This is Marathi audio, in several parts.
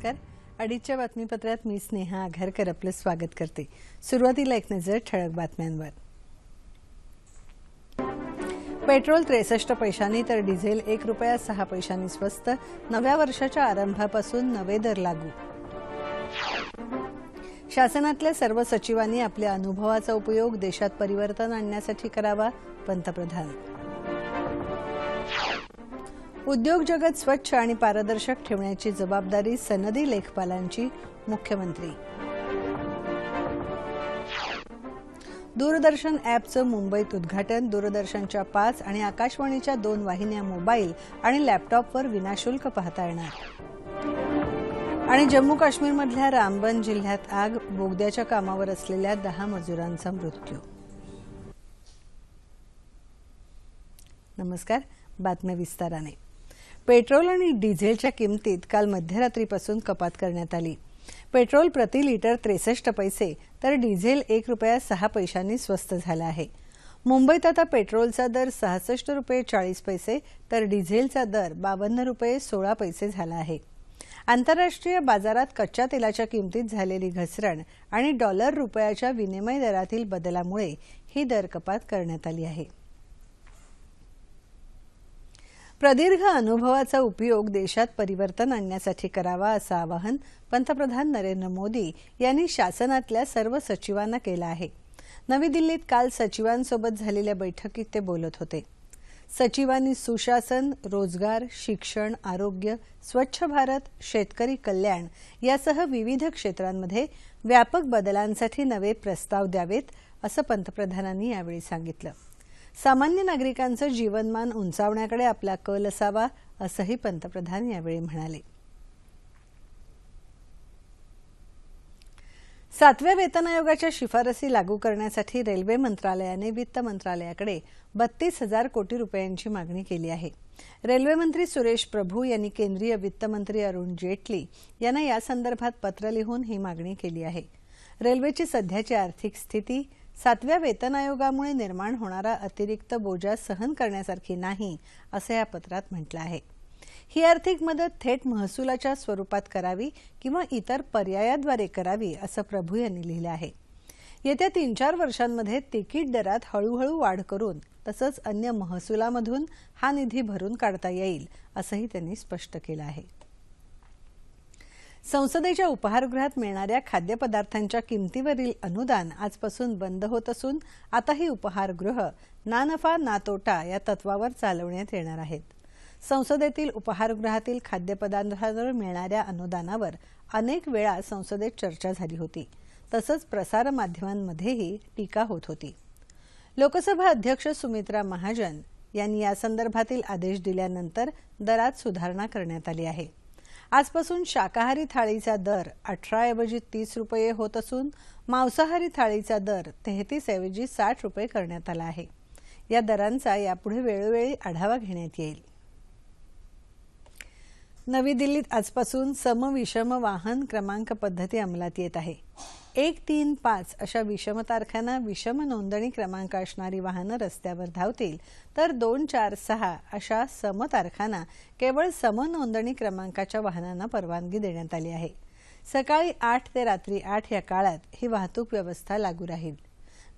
नमस्कार. अडीचच्या बातमीपत्रात मी स्नेहा आघरकर आपलं स्वागत करते. सुरुवातीला एक नजर ठळक बातम्यांवर. पेट्रोल 63 पैशांनी तर डिझेल ₹1.06 स्वस्त. नव्या वर्षाच्या आरंभापासून नवे दर लागू. शासनातल्या सर्व सचिवांनी आपल्या अनुभवाचा उपयोग देशात परिवर्तन आणण्यासाठी करावा, पंतप्रधान. उद्योग जगत स्वच्छ आणि पारदर्शक ठेवण्याची जबाबदारी सनदी लेखपालांची, मुख्यमंत्री. दूरदर्शन ॲपचं मुंबईत उद्घाटन. दूरदर्शनच्या 5 आणि आकाशवाणीच्या 2 वाहिन्या मोबाईल आणि लॅपटॉपवर विनाशुल्क पाहता येणार. आणि जम्मू काश्मीरमधल्या रामबन जिल्ह्यात आग. बोगद्याच्या कामावर असलेल्या 10 मजुरांचा मृत्यू. नमस्कार. बातम्या विस्ताराने. पेट्रोल आणि डिझेलच्या किमतीत काल मध्यरात्रीपासून कपात करण्यात आली. पेट्रोल प्रति लिटर 63 पैसे तर डिझेल ₹1.06 स्वस्त झाला आहे. मुंबईत आता पेट्रोलचा दर ₹66.40 तर डिझेलचा दर ₹52.16 झाला आहे. आंतरराष्ट्रीय बाजारात कच्च्या तेलाच्या किमतीत झालेली घसरण आणि डॉलर रुपयाच्या विनिमय दरातील बदलामुळे ही दर कपात करण्यात आली आहे. प्रदीर्घ अनुभवाचा उपयोग देशात परिवर्तन आणण्यासाठी करावा असं आवाहन पंतप्रधान नरेंद्र मोदी यांनी शासनातल्या सर्व सचिवांना केलं आहे. नवी दिल्लीत काल सचिवांसोबत झालेल्या बैठकीत ते बोलत होते. सचिवांनी सुशासन, रोजगार, शिक्षण, आरोग्य, स्वच्छ भारत, शेतकरी कल्याण यासह विविध क्षेत्रांमध्ये व्यापक बदलांसाठी नवे प्रस्ताव द्यावेत असं पंतप्रधानांनी यावेळी सांगितलं. सामान्य नागरिकांचं जीवनमान उंचावण्याकडे आपला कल असावा असंही पंतप्रधान यावेळी म्हणाले. 7व्या वेतन आयोगाच्या शिफारसी लागू करण्यासाठी रेल्वे मंत्रालयाने वित्त मंत्रालयाकडे 32,000 कोटी रुपयांची मागणी केली आहे. रेल्वे मंत्री सुरेश प्रभू यांनी केंद्रीय वित्त मंत्री अरुण जेटली यांना या संदर्भात पत्र लिहून ही मागणी केली आहे. रेल्वेची सध्याची आर्थिक स्थिती 7व्या वेतन आयोगामुळे निर्माण होणारा अतिरिक्त बोजा सहन करण्यासारखी नाही असं या पत्रात म्हटलं आहे. ही आर्थिक मदत थेट महसुलाच्या स्वरूपात करावी किंवा इतर पर्यायाद्वारे करावी असं प्रभू यांनी लिहिलं आहे. येत्या 3-4 वर्षांमध्ये तिकीट दरात हळूहळू वाढ करून तसंच अन्य महसुलामधून हा निधी भरून काढता येईल असंही त्यांनी स्पष्ट केलं आहे. संसदेच्या उपाहारगृहात मिळणाऱ्या खाद्यपदार्थांच्या किमतीवरील अनुदान आजपासून बंद होत असून आता ही उपाहारगृह ना नफा ना तोटा या तत्वावर चालवण्यात येणार आहेत. संसदेतील उपाहारगृहातील खाद्यपदार्थांवर मिळणाऱ्या अनुदानावर अनेक वेळा संसदेत चर्चा झाली होती. तसंच प्रसारमाध्यमांमध्येही टीका होत होती. लोकसभा अध्यक्ष सुमित्रा महाजन यांनी या संदर्भातील आदेश दिल्यानंतर दरात सुधारणा करण्यात आली आहे. आजपासून शाकाहारी थाळीचा दर 18 ऐवजी 30 रुपये होत असून मांसाहारी थाळीचा दर 33 ऐवजी 60 रुपये करण्यात आला आहे. या दरांचा यापुढे वेळोवेळी आढावा घेण्यात येईल. नवी दिल्लीत आजपासून सम विषम वाहन क्रमांक पद्धती अंमलात येत आहे. 1, 3, 5 अशा विषम तारखांना विषम नोंदणी क्रमांक असणारी वाहनं रस्त्यावर धावतील तर 2, 4, 6 अशा सम तारखांना केवळ सम नोंदणी क्रमांकाच्या वाहनांना परवानगी देण्यात आली आहे. सकाळी 8 ते रात्री 8 या काळात ही वाहतूक व्यवस्था लागू राहील.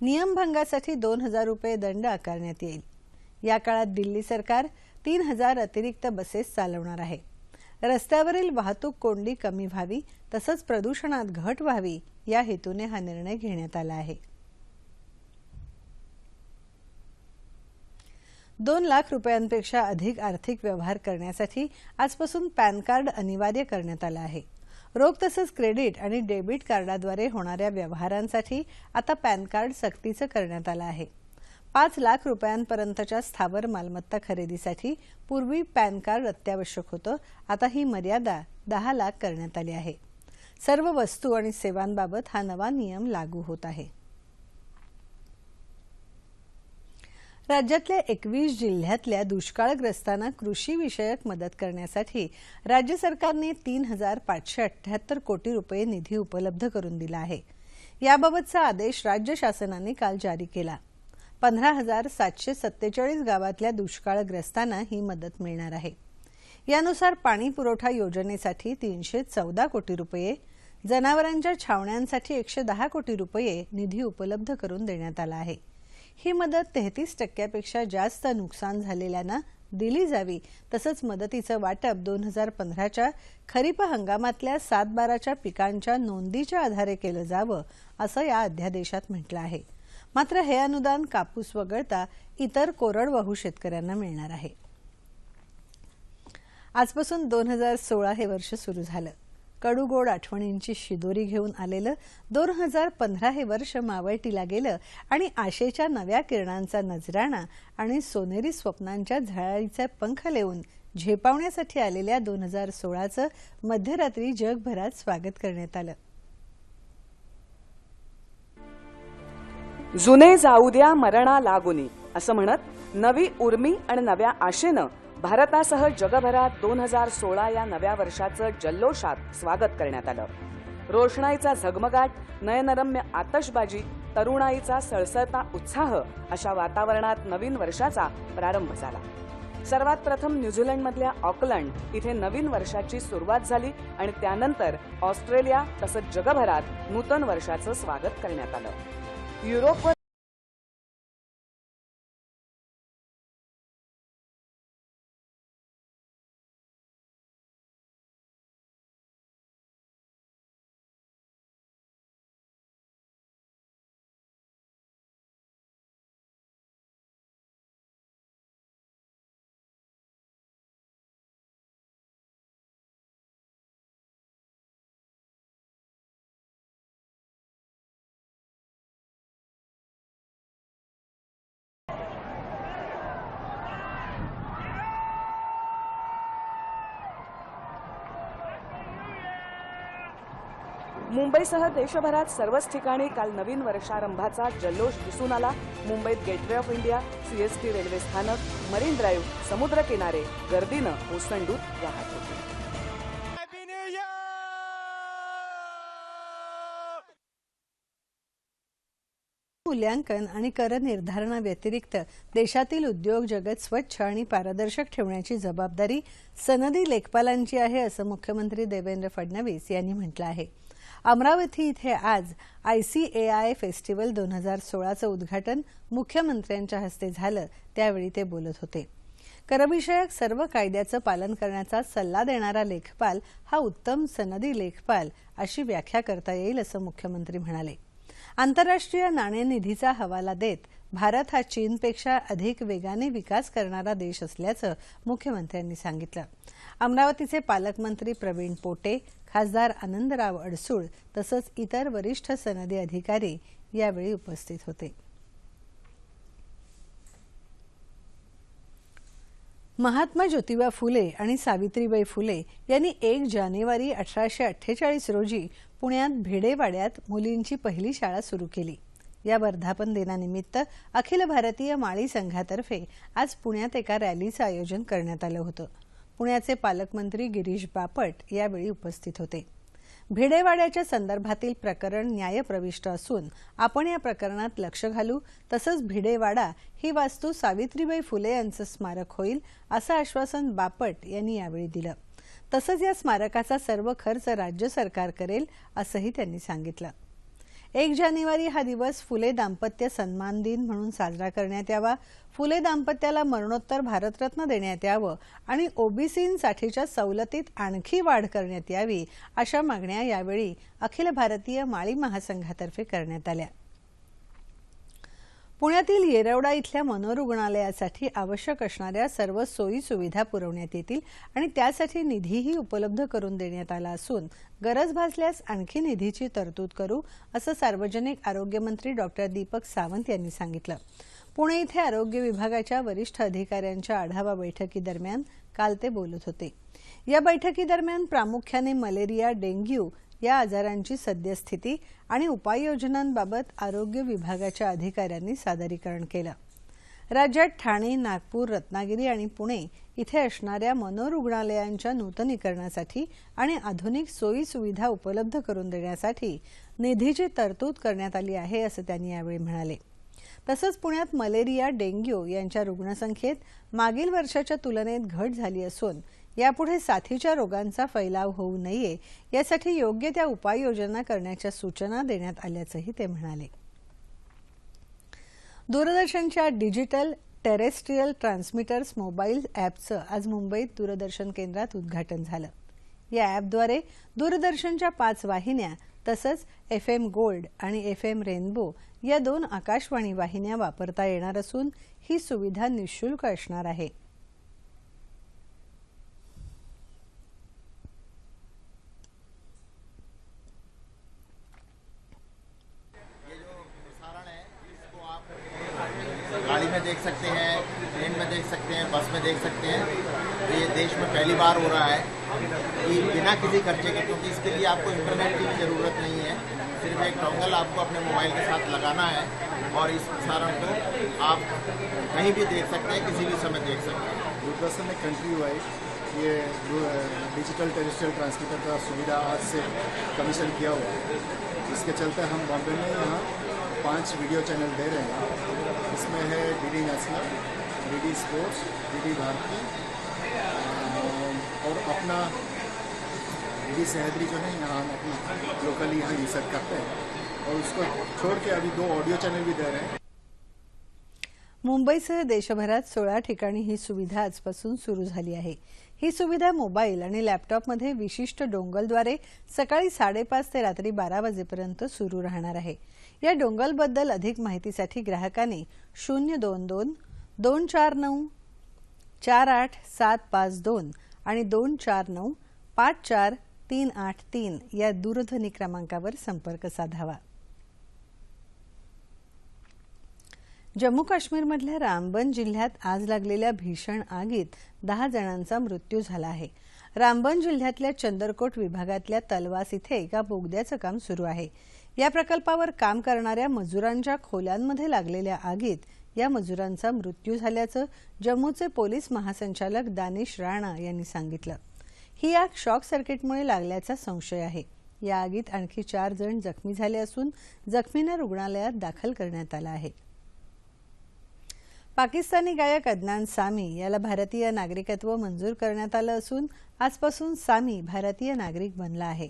नियमभंगासाठी 2,000 रुपये दंड आकारण्यात येईल. या काळात दिल्ली सरकार 3,000 अतिरिक्त बसेस चालवणार आहे. रस्त्यावरील वाहतूक कोंडी कमी व्हावी तसंच प्रदूषणात घट व्हावी या हेतूने हा निर्णय घेण्यात आला आहे. 2 लाख रुपयांपेक्षा अधिक आर्थिक व्यवहार करण्यासाठी आजपासून पॅन कार्ड अनिवार्य करण्यात आलं आहे. रोख तसंच क्रेडिट आणि डेबिट कार्डाद्वारे होणाऱ्या व्यवहारांसाठी आता पॅन कार्ड सक्तीचं करण्यात आलं आहे. 5 लाख रुपयांपर्यंतच्या स्थावर मालमत्ता खरेदीसाठी पूर्वी पॅन कार्ड अत्यावश्यक होतं. आता ही मर्यादा 10 लाख करण्यात आली आहे. सर्व वस्तू आणि सेवांबाबत हा नवा नियम लागू होत आहे. राज्यातल्या 21 जिल्ह्यातल्या दुष्काळग्रस्तांना कृषी विषयक मदत करण्यासाठी राज्य सरकारने 3,578 कोटी रुपये निधी उपलब्ध करून दिला आहे. याबाबतचा आदेश राज्य शासनाने काल जारी केला. 15,747 गावातल्या दुष्काळग्रस्तांना ही मदत मिळणार आहे. यानुसार पाणी पुरवठा योजनेसाठी 314 कोटी रुपये, जनावरांच्या छावण्यांसाठी 110 कोटी रुपये निधी उपलब्ध करून देण्यात आला आहे। ही मदत 33% जास्त नुकसान झालेल्यांना दिली जावी, तसंच मदतीचं वाटप 2015च्या खरीप हंगामातल्या 7-12च्या पिकांच्या नोंदीच्या आधारे केलं जावं, असं या अध्यादेशात म्हटलं आहे। मात्र हे अनुदान कापूस वगळता इतर कोरडवाहू शेतकऱ्यांना मिळणार आहे। आजपासून 2016 हे वर्ष सुरू झालं। कडूगोड आठवणींची शिदोरी घेऊन आलेलं 2015 हे वर्ष मावळतीला गेलं आणि आशेच्या नव्या किरणांचा नजराणा आणि सोनेरी स्वप्नांच्या झळाळीचे पंख लेवून झेपावण्यासाठी आलेल्या 2016चं मध्यरात्री जगभरात स्वागत करण्यात आलं। जुने जाऊ द्या मरणा लागुनी असं म्हणत नवी उर्मी आणि नव्या आशेनं भारतासह जगभरात 2016 या नव्या वर्षाचं जल्लोषात स्वागत करण्यात आलं। रोषणाईचा झगमगाट, नयनरम्य आतषबाजी, तरुणाईचा सळसळता उत्साह अशा वातावरणात नवीन वर्षाचा प्रारंभ झाला। सर्वात प्रथम न्यूझीलंडमधल्या ऑकलंड इथे नवीन वर्षाची सुरुवात झाली आणि त्यानंतर ऑस्ट्रेलिया तसंच जगभरात नूतन वर्षाचं स्वागत करण्यात आलं। युरोपवर मुंबईसह देशभरात सर्वच ठिकाणी काल नवीन वर्षारंभाचा जल्लोष दिसून आला। मुंबईत gateway of India, CST railway स्थानक, मरीन ड्राईव्ह, समुद्र किनारे गर्दीनं ओसंडून वाहत होते। मूल्यांकन आणि कर निर्धारणाव्यतिरिक्त देशातील उद्योग जगत स्वच्छ आणि पारदर्शक ठेवण्याची जबाबदारी सनदी लेखपालांची आहे, असं मुख्यमंत्री देवेंद्र फडणवीस यांनी म्हटलं आहे। अमरावती इथे आज ICAI फेस्टिवल 2016चं उद्घाटन मुख्यमंत्र्यांच्या हस्ते झालं, त्यावेळी ते बोलत होते। करविषयक सर्व कायद्याचं पालन करण्याचा सल्ला देणारा लेखपाल हा उत्तम सनदी लेखपाल अशी व्याख्या करता येईल, असं मुख्यमंत्री म्हणाले। आंतरराष्ट्रीय नाणेनिधीचा हवाला देत भारत हा चीनपेक्षा अधिक वेगाने विकास करणारा देश असल्याचं मुख्यमंत्र्यांनी सांगितलं। अमरावतीचे पालकमंत्री प्रवीण पोटे, खासदार आनंदराव अडसूळ तसंच इतर वरिष्ठ सनदी अधिकारी यावेळी उपस्थित होते। महात्मा ज्योतिबा फुले आणि सावित्रीबाई फुले यांनी 1 जानेवारी 1848 रोजी पुण्यात भिडेवाड्यात मुलींची पहिली शाळा सुरू केली। या वर्धापन दिनानिमित्त अखिल भारतीय माळी संघातर्फे आज पुण्यात एका रॅलीचं आयोजन करण्यात आलं होतं। पुण्याचे पालकमंत्री गिरीश बापट यावेळी उपस्थित होते। भिडेवाड्याच्या संदर्भातील प्रकरण न्यायप्रविष्ट असून आपण या प्रकरणात लक्ष घालू, तसंच भिडेवाडा ही वास्तू सावित्रीबाई फुले यांचं स्मारक होईल, असं आश्वासन बापट यांनी यावेळी दिलं। तसंच या स्मारकाचा सर्व खर्च राज्य सरकार करेल, असंही त्यांनी सांगितलं। 1 जानेवारी हा दिवस फुले दाम्पत्य सन्मान दिन म्हणून साजरा करण्यात यावा, फुले दाम्पत्याला मरणोत्तर भारतरत्न देण्यात यावं आणि ओबीसींसाठीच्या सवलतीत आणखी वाढ करण्यात यावी, अशा मागण्या यावेळी अखिल भारतीय माळी महासंघातर्फे करण्यात आल्या। पुण्यातील येरवडा इथल्या मनोरुग्णालयासाठी आवश्यक असणाऱ्या सर्व सोयी सुविधा पुरवण्यात येतील आणि त्यासाठी निधीही उपलब्ध करून देण्यात आला असून गरज भासल्यास आणखी निधीची तरतूद करू, असं सार्वजनिक आरोग्य मंत्री डॉक्टर दीपक सावंत यांनी सांगितलं। पुणे इथे आरोग्य विभागाच्या वरिष्ठ अधिकाऱ्यांच्या आढावा बैठकीदरम्यान काल ते बोलत होते। या बैठकीदरम्यान प्रामुख्याने मलेरिया, डेंग्यू या आजारांची सद्यस्थिती आणि उपाययोजनांबाबत आरोग्य विभागाच्या अधिकाऱ्यांनी सादरीकरण केलं। राज्यात ठाणे, नागपूर, रत्नागिरी आणि पुणे इथे असणाऱ्या मनोरुग्णालयांच्या नूतनीकरणासाठी आणि आधुनिक सोयी सुविधा उपलब्ध करून देण्यासाठी निधीची तरतूद करण्यात आली आहे, असं त्यांनी यावेळी म्हणाले। तसंच पुण्यात मलेरिया, डेंग्यू यांच्या रुग्णसंख्येत मागील वर्षाच्या तुलनेत घट झाली असून यापुढे साथीच्या रोगांचा फैलाव होऊ नये यासाठी योग्य त्या उपाययोजना करण्याच्या सूचना देण्यात आल्याचंही ते म्हणाले. दूरदर्शनच्या डिजिटल टेरेस्ट्रियल ट्रान्समीटर्स मोबाईल ॲपचं आज मुंबईत दूरदर्शन केंद्रात उद्घाटन झालं. या ॲपद्वारे दूरदर्शनच्या 5 वाहिन्या तसंच FM गोल्ड आणि FM रेनबो या 2 आकाशवाणी वाहिन्या वापरता येणार असून ही सुविधा निःशुल्क असणार आहे. गाड़ी में देख सकते हैं, ट्रेन में देख सकते हैं, बस में देख सकते हैं. तो ये देश में पहली बार हो रहा है कि बिना किसी खर्चे के, क्योंकि इसके लिए आपको इंटरनेट की भी ज़रूरत नहीं है. सिर्फ एक डोंगल आपको अपने मोबाइल के साथ लगाना है और इस प्रसारण को आप कहीं भी देख सकते हैं, किसी भी समय देख सकते हैं. दूरदर्शन ने कंट्री वाइज ये डिजिटल टेरेस्ट्रियल ट्रांसमीटर का सुविधा आज से कमीशन किया हुआ है. इसके चलते हम बॉम्बे में यहाँ 5 वीडियो चैनल दे रहे हैं. इसमें है DD national, DD sports, DD Bharati और अपना डीडी सह्याद्री जो है यहाँ हम अपनी लोकली यहाँ यूज करते हैं. और उसको छोड़ के अभी 2 ऑडियो चैनल भी दे रहे हैं. मुंबईसह देशभरात 16 ठिकाणी ही सुविधा आजपासून सुरू झाली आहे. ही सुविधा मोबाईल आणि लॅपटॉपमध्ये विशिष्ट डोंगलद्वारे सकाळी 5:30 ते रात्री 12 वाजेपर्यंत सुरू राहणार आहे. या डोंगलबद्दल अधिक माहितीसाठी ग्राहकांनी 022 249 48752 आणि 249 54383 या दूरध्वनी क्रमांकावर संपर्क साधावा. जम्मू काश्मीरमधल्या रामबन जिल्ह्यात आज लागलेल्या भीषण आगीत 10 जणांचा मृत्यू झाला आहे. रामबन जिल्ह्यातल्या चंदरकोट विभागातल्या तलवास इथे एका बोगद्याचं काम सुरू आहे. या प्रकल्पावर काम करणाऱ्या मजुरांच्या खोल्यांमध्ये लागलेल्या आगीत या मजुरांचा मृत्यू झाल्याचं जम्मूचे पोलीस महासंचालक दानिश राणा यांनी सांगितलं. ही आग शॉक सर्किटमुळे लागल्याचा संशय आहे. या आगीत आणखी 4 जण जखमी झाले असून जखमींना रुग्णालयात दाखल करण्यात आलं आहे. पाकिस्तानी गायक अदनान सामी याला भारतीय नागरिकत्व मंजूर करण्यात आलं असून आजपासून सामी भारतीय नागरिक बनला आहे.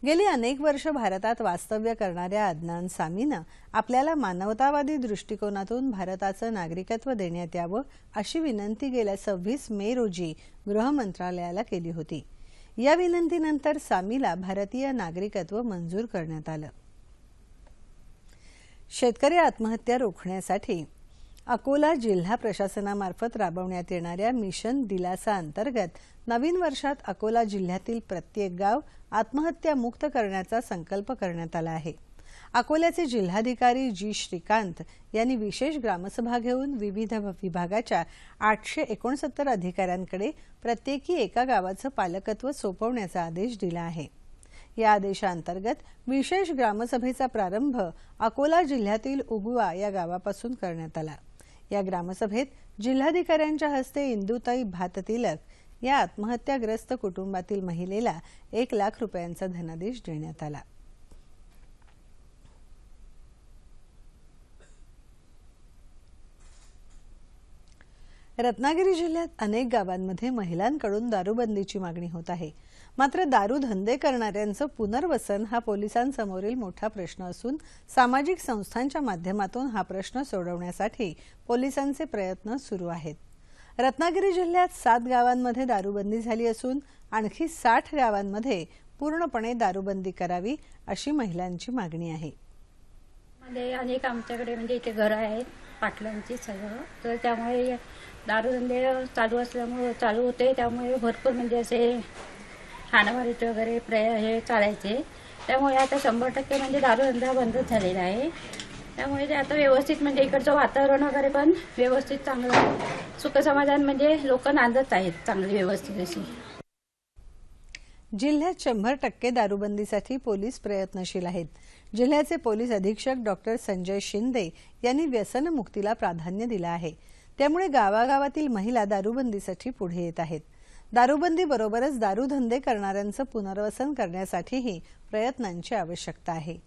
गेली अनेक वर्ष भारतात वास्तव्य करणाऱ्या अदनान सामीनं आपल्याला मानवतावादी दृष्टिकोनातून भारताचं नागरिकत्व देण्यात यावं अशी विनंती गेल्या 26 मे रोजी गृह मंत्रालयाला केली होती. या विनंतीनंतर सामीला भारतीय नागरिकत्व मंजूर करण्यात आलं. शेतकरी आत्महत्या रोखण्यासाठी अकोला जिल्हा प्रशासनामार्फत राबवण्यात येणाऱ्या मिशन दिलासा अंतर्गत नवीन वर्षात अकोला जिल्ह्यातील प्रत्येक गाव आत्महत्या मुक्त करण्याचा संकल्प करण्यात आला आहे. अकोल्याचे जिल्हाधिकारी जी श्रीकांत यांनी विशेष ग्रामसभा घेऊन विविध विभागाच्या 869 अधिकाऱ्यांकडे प्रत्येकी एका गावाचं पालकत्व सोपवण्याचा आदेश दिला आहे. या आदेशांतर्गत विशेष ग्रामसभेचा प्रारंभ अकोला जिल्ह्यातील उगवा या गावापासून करण्यात आला. या ग्रामसभेत जिल्हाधिकाऱ्यांच्या हस्ते इंदुताई भाततिलक या आत्महत्याग्रस्त कुटुंबातील महिलेला 1 लाख रुपयांचा धनादेश देण्यात आला. रत्नागिरी जिल्ह्यात अनेक गावांमध्ये महिलांकडून दारूबंदीची मागणी होत आहे. मात्र दारू धंदे करणाऱ्यांचं पुनर्वसन हा पोलिसांसमोरील मोठा प्रश्न असून सामाजिक संस्थांच्या माध्यमातून हा प्रश्न सोडवण्यासाठी पोलिसांचे प्रयत्न सुरू आहेत. रत्नागिरी जिल्ह्यात 7 गावांमध्ये दारूबंदी झाली असून आणखी 60 गावांमध्ये पूर्णपणे दारूबंदी करावी अशी महिलांची मागणी आहे. अनेक आमच्याकडे म्हणजे इथे घर आहेत पाटलांची सगळं, तर त्यामुळे दारूधंदे चालू असल्यामुळे चालू होते. त्यामुळे भरपूर म्हणजे असे हाणामारीचे वगैरे हे चालायचे. त्यामुळे आता 100% म्हणजे दारूधंदा बंदच झालेला आहे. त्यामुळे ते आता व्यवस्थित म्हणजे इकडचं वातावरण वगैरे पण व्यवस्थित चांगलं सुखसमाधान म्हणजे लोक नांदत आहेत चांगली व्यवस्थित अशी. जिल्ह्यात 100% दारूबंदीसाठी पोलीस प्रयत्नशील आहेत. जिल्ह्याचे पोलीस अधीक्षक डॉक्टर संजय शिंदे यांनी व्यसनमुक्तीला प्राधान्य दिलं आहे. त्यामुळे गावागावातील महिला दारूबंदीसाठी पुढे येत आहेत. दारूबंदी बरोबरच दारूधंदे करणाऱ्यांचं पुनर्वसन करण्यासाठीही प्रयत्नांची आवश्यकता आहे.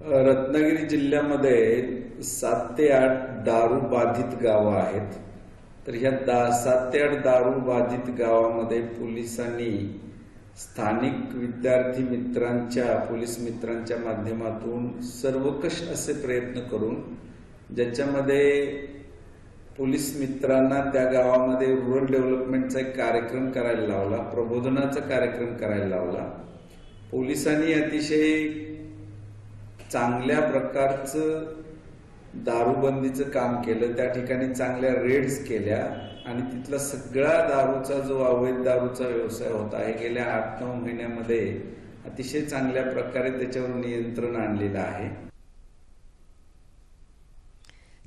रत्नागिरी जिल्ह्यामध्ये 7 ते 8 दारू बाधित गावं आहेत तर ह्या 7 ते 8 दारू बाधित गावामध्ये पोलिसांनी स्थानिक विद्यार्थी मित्रांच्या पोलीस मित्रांच्या माध्यमातून सर्वकष असे प्रयत्न करून ज्याच्यामध्ये पोलीस मित्रांना त्या गावामध्ये रुरल डेव्हलपमेंटचा एक कार्यक्रम करायला लावला, प्रबोधनाचा कार्यक्रम करायला लावला. पोलिसांनी अतिशय चांगल्या प्रकारचं दारूबंदीचं काम केलं. त्या ठिकाणी चांगल्या रेड्स केल्या आणि तिथला सगळा दारूचा जो अवैध दारूचा व्यवसाय होता हे गेल्या 8-9 महिन्यामध्ये अतिशय चांगल्या प्रकारे त्याच्यावर नियंत्रण आणलेलं आहे.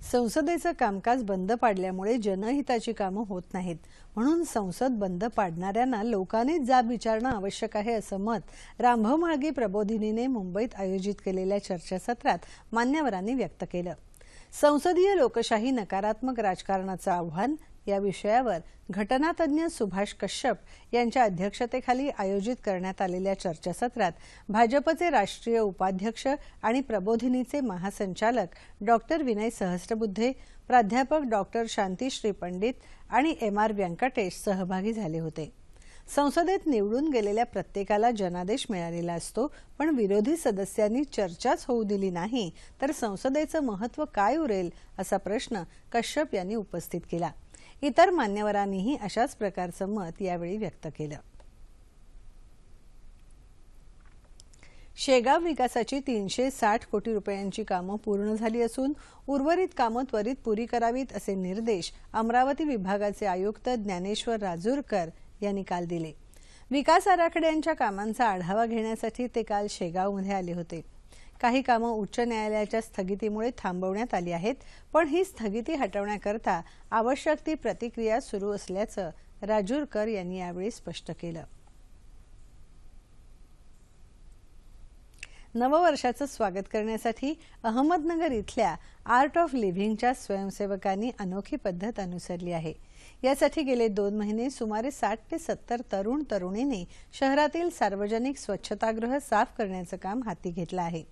संसदेचं कामकाज बंद पाडल्यामुळे जनहिताची कामं होत नाहीत, म्हणून संसद बंद पाडणाऱ्यांना लोकांनीच जाब विचारणं आवश्यक आहे असं मत रामभाऊ म्हाळगी प्रबोधिनीने मुंबईत आयोजित केलेल्या चर्चासत्रात मान्यवरांनी व्यक्त केलं. संसदीय लोकशाही नकारात्मक राजकारणाचं आव्हान या विषयावर घटनातज्ञ सुभाष कश्यप यांच्या अध्यक्षतेखाली आयोजित करण्यात आलेल्या चर्चासत्रात भाजपचे राष्ट्रीय उपाध्यक्ष आणि प्रबोधिनीचे महासंचालक डॉक्टर विनय सहस्त्रबुद्धे, प्राध्यापक डॉक्टर शांतीश्री पंडित आणि MR व्यंकटेश सहभागी झाले होते. संसदेत निवडून गेलेल्या प्रत्येकाला जनादेश मिळालेला असतो, पण विरोधी सदस्यांनी चर्चाच होऊ दिली नाही तर संसदेचं महत्त्व काय उरेल असा प्रश्न कश्यप यांनी उपस्थित केला. इतर मान्यवरांनीही अशाच प्रकारचं मत यावेळी व्यक्त केलं. शेगाव विकासाची 360 कोटी रुपयांची कामं पूर्ण झाली असून उर्वरित कामं त्वरित पुरी करावीत असे निर्देश अमरावती विभागाचे आयुक्त ज्ञानेश्वर राजूरकर यांनी काल दिले. विकास आराखड्यांच्या कामांचा आढावा घेण्यासाठी ते काल शेगावमध्ये आले होते. काही कामं उच्च न्यायालयाच्या स्थगितीमुळे थांबवण्यात आली आहेत, पण ही स्थगिती हटवण्याकरता आवश्यक ती प्रतिक्रिया सुरू असल्याचं राजूरकर यांनी यावेळी स्पष्ट केलं. नववर्षाचं स्वागत करण्यासाठी अहमदनगर इथल्या आर्ट ऑफ लिव्हिंगच्या स्वयंसेवकांनी अनोखी पद्धत अनुसरली आहे. यासाठी गेले 2 महिने सुमारे 60 ते 70 तरुण तरुणींनी शहरातील सार्वजनिक स्वच्छतागृह साफ करण्याचं काम हाती घेतलं आहे.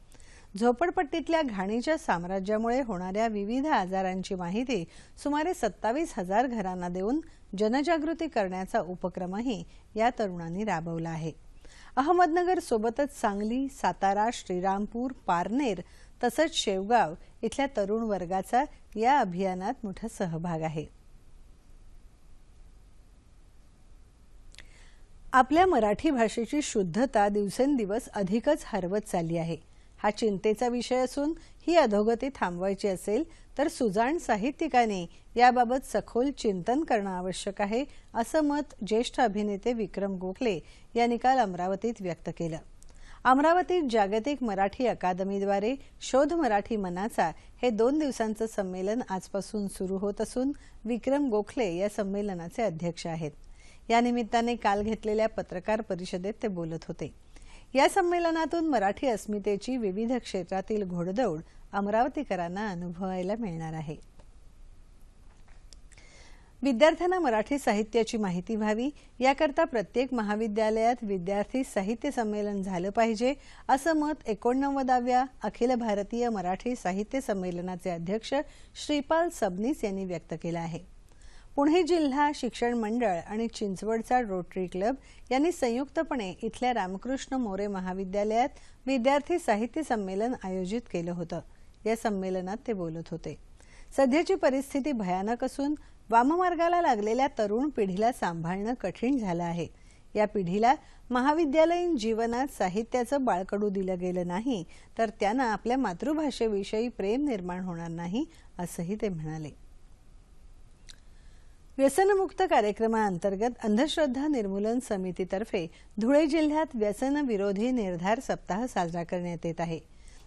झोपडपट्टीतल्या घाणीच्या साम्राज्यामुळे होणाऱ्या विविध आजारांची माहिती सुमारे 27,000 घरांना देऊन जनजागृती करण्याचा उपक्रमही या तरुणांनी राबवला आहे. अहमदनगर सोबतच सांगली, सातारा, श्रीरामपूर, पारनेर तसंच शेवगाव इथल्या तरुण वर्गाचा या अभियानात मोठा सहभाग आहे. आपल्या मराठी भाषेची शुद्धता दिवसेंदिवस अधिकच हरवत चालली आहे. हा चिंतेचा विषय असून ही अधोगती थांबवायची असेल तर सुजाण साहित्यिकांनी याबाबत सखोल चिंतन करणं आवश्यक आहे असं मत ज्येष्ठ अभिनेते विक्रम गोखले यांनी काल अमरावतीत व्यक्त केलं. अमरावतीत जागतिक मराठी अकादमीद्वारे शोध मराठी मनाचा हे 2 दिवसांचं संमेलन आजपासून सुरू होत असून विक्रम गोखले या संमेलनाचे अध्यक्ष आहेत. या निमित्ताने काल घेतलेल्या पत्रकार परिषदेत ते बोलत होते. या संमेलनातून मराठी अस्मितेची विविध क्षेत्रातील घोडदौड अमरावतीकरांना अनुभवायला मिळणार आहे. विद्यार्थ्यांना मराठी साहित्याची माहिती व्हावी याकरता प्रत्येक महाविद्यालयात विद्यार्थी साहित्य संमेलन झालं पाहिजे असं मत 89व्या अखिल भारतीय मराठी साहित्य संमेलनाचे अध्यक्ष श्रीपाल सबनीस यांनी व्यक्त केलं आहे. पुणे जिल्हा शिक्षण मंडळ आणि चिंचवडचा रोटरी क्लब यांनी संयुक्तपणे इथल्या रामकृष्ण मोरे महाविद्यालयात विद्यार्थी साहित्य संमेलन आयोजित केलं होतं. या संमेलनात ते बोलत होते. सध्याची परिस्थिती भयानक असून वाममार्गाला लागलेल्या तरुण पिढीला सांभाळणं कठीण झालं आहे. या पिढीला महाविद्यालयीन जीवनात साहित्याचं बाळकडू दिलं गेलं नाही तर त्यांना आपल्या मातृभाषेविषयी प्रेम निर्माण होणार नाही असंही ते म्हणाले. व्यसनमुक्त कार्यक्रमाअंतर्गत अंधश्रद्धा निर्मूलन समितीतर्फे धुळे जिल्ह्यात व्यसन विरोधी निर्धार सप्ताह साजरा करण्यात येत आहे.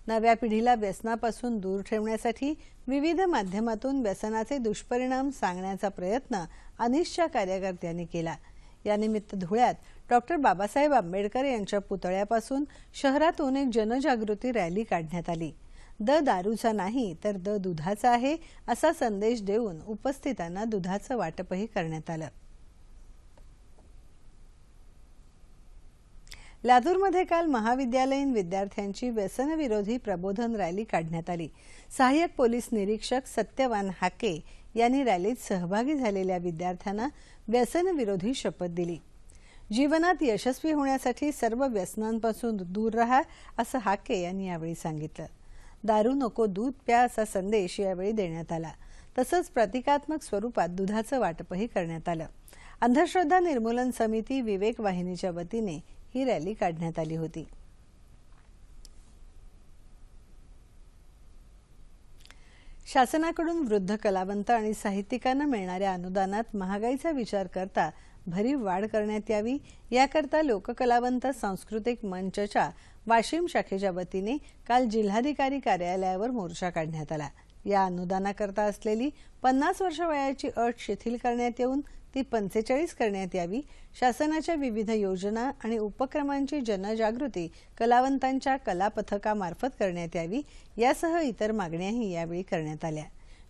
नव्या पिढीला व्यसनापासून दूर ठेवण्यासाठी विविध माध्यमातून व्यसनाचे दुष्परिणाम सांगण्याचा प्रयत्न अनिशच्या कार्यकर्त्यांनी केला. यानिमित्त धुळ्यात डॉक्टर बाबासाहेब आंबेडकर यांच्या पुतळ्यापासून शहरातून एक जनजागृती रॅली काढण्यात आली. द दारूचा नाही तर द दुधाचा आहे असा संदेश देऊन उपस्थितांना दुधाचं वाटपही करण्यात आलं. लातूरमध्ये काल महाविद्यालयीन विद्यार्थ्यांची व्यसनविरोधी प्रबोधन रॅली काढण्यात आली. सहाय्यक पोलीस निरीक्षक सत्यवान हाके यांनी रॅलीत सहभागी झालेल्या विद्यार्थ्यांना व्यसनविरोधी शपथ दिली. जीवनात यशस्वी होण्यासाठी सर्व व्यसनांपासून दूर राहा असं हाके यांनी यावेळी सांगितलं. दारू नको दूध प्या असा संदेश यावेळी देण्यात आला. तसंच प्रतिकात्मक स्वरूपात दुधाचं वाटपही करण्यात आलं. अंधश्रद्धा निर्मूलन समिती विवेक वाहिनीच्या वतीने ही रॅली काढण्यात आली होती. शासनाकडून वृद्ध कलावंत आणि साहित्यिकांना मिळणाऱ्या अनुदानात महागाईचा विचार करता भरीव वाढ करण्यात यावी याकरता लोककलावंत सांस्कृतिक मंचच्या वाशिम शाखेच्या वतीने काल जिल्हाधिकारी कार्यालयावर मोर्चा काढण्यात आला. या अनुदानाकरता असलेली 50 वर्ष वयाची अट शिथिल करण्यात येऊन ती 45 करण्यात यावी. शासनाच्या विविध योजना आणि उपक्रमांची जनजागृती कलावंतांच्या कला पथकामार्फत करण्यात यावी यासह इतर मागण्याही यावेळी करण्यात आल्या.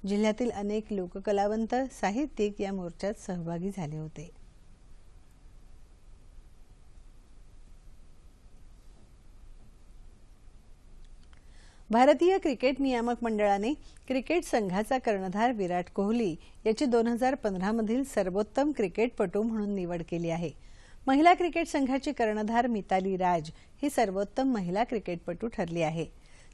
जिल्ह्यातील अनेक लोककलावंत साहित्यिक या मोर्चात सहभागी झाले होते. भारतीय क्रिकेट नियामक मंडळाने क्रिकेट संघाचा कर्णधार विराट कोहली याची 2015 मधील सर्वोत्तम क्रिकेटपटू म्हणून निवड केली आहे. महिला क्रिकेट संघाची कर्णधार मिताली राज ही सर्वोत्तम महिला क्रिकेटपटू ठरली आहे.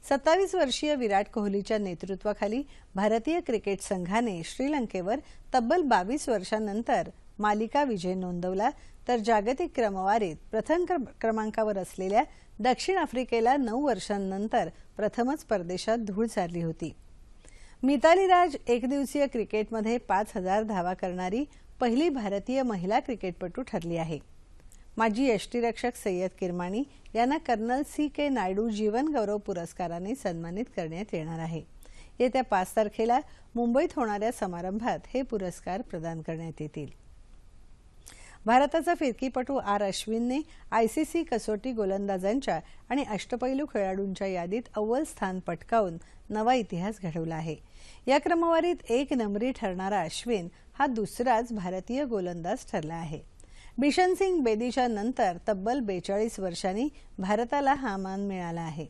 27 वर्षीय विराट कोहलीच्या नेतृत्वाखाली भारतीय क्रिकेट संघाने श्रीलंकेवर तब्बल 22 वर्षांनंतर मालिका विजय नोंदवला, तर जागतिक क्रमवारीत प्रथम क्रमांकावर असलेल्या दक्षिण आफ्रिकेला 9 वर्षांनंतर प्रथमच परदेशात धूळ चारली होती. मिताली राज एकदिवसीय क्रिकेटमध्ये 5000 धावा करणारी पहिली भारतीय महिला क्रिकेटपटू ठरली आहे. माजी यष्टीरक्षक सय्यद किरमाणी यांना कर्नल C.K. नायडू जीवन गौरव पुरस्काराने सन्मानित करण्यात येणार आहे. येत्या 5 तारखेला मुंबईत होणाऱ्या समारंभात हे पुरस्कार प्रदान करण्यात येतील. भारताचा फिरकीपटू आर अश्विनने ICC कसोटी गोलंदाजांच्या आणि अष्टपैलू खेळाडूंच्या यादीत अव्वल स्थान पटकावून नवा इतिहास घडवला आहे. या क्रमवारीत 1 नंबरी ठरणारा अश्विन हा दुसराच भारतीय गोलंदाज ठरला आहे. बिशन सिंग बेदीच्या नंतर तब्बल 42 वर्षांनी भारताला हा मान मिळाला आहे.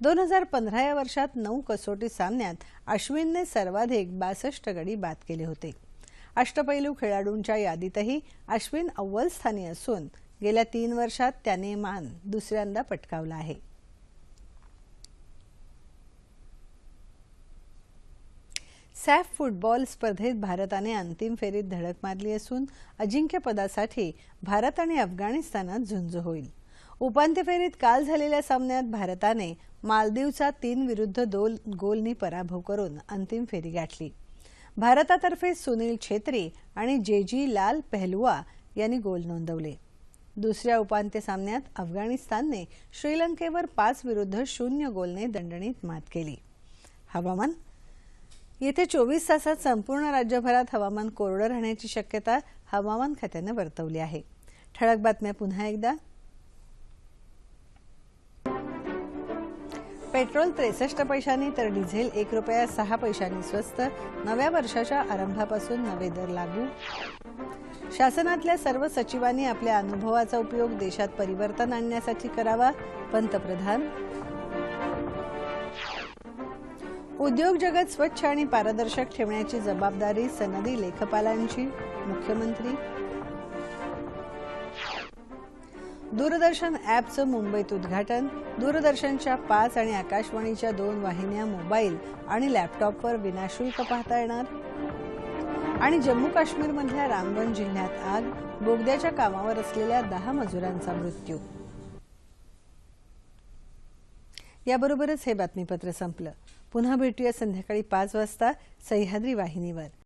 2015 या वर्षात 9 कसोटी सामन्यात अश्विनने सर्वाधिक 62 गडी बाद केले होते. अष्टपैलू खेळाडूंच्या यादीतही अश्विन अव्वल स्थानी असून गेल्या 3 वर्षात त्याने मान दुसऱ्यांदा पटकावला आहे. सॅफ फुटबॉल स्पर्धेत भारताने अंतिम फेरीत धडक मारली असून अजिंक्यपदासाठी भारत आणि अफगाणिस्तानात झुंज होईल. उपांत्य फेरीत काल झालेल्या सामन्यात भारताने मालदीवचा 3-2 गोलनी पराभव करून अंतिम फेरी गाठली. भारतातर्फे सुनील छेत्री आणि जेजी लाल पहलुआ यांनी गोल नोंदवले. दुसऱ्या उपांत्य सामन्यात अफगाणिस्तानने श्रीलंकेवर 5-0 गोलने दणदणीत मात केली. हवामान. येत्या 24 तासात संपूर्ण राज्यभरात हवामान कोरडं राहण्याची शक्यता हवामान खात्याने वर्तवली आहे. ठळक बातम्या पुन्हा एकदा. पेट्रोल 63 पैशांनी तर डिझेल 1 रुपया 6 पैशांनी स्वस्त. नव्या वर्षाच्या आरंभापासून नवे दर लागू. शासनातल्या सर्व सचिवांनी आपल्या अनुभवाचा उपयोग देशात परिवर्तन आणण्यासाठी करावा. पंतप्रधान. उद्योग जगत स्वच्छ आणि पारदर्शक ठेवण्याची जबाबदारी सनदी लेखपालांची. मुख्यमंत्री. दूरदर्शन ॲपचं मुंबईत उद्घाटन. दूरदर्शनच्या 5 आणि आकाशवाणीच्या 2 वाहिन्या मोबाईल आणि लॅपटॉपवर विनाशुल्क पाहता येणार. आणि जम्मू काश्मीरमधल्या रामबन जिल्ह्यात आग. बोगद्याच्या कामावर असलेल्या 10 मजुरांचा मृत्यू. याबरोबरच हे बातमीपत्र संपलं. पुन्हा भेटूया संध्याकाळी 5 वाजता सह्याद्री वाहिनीवर.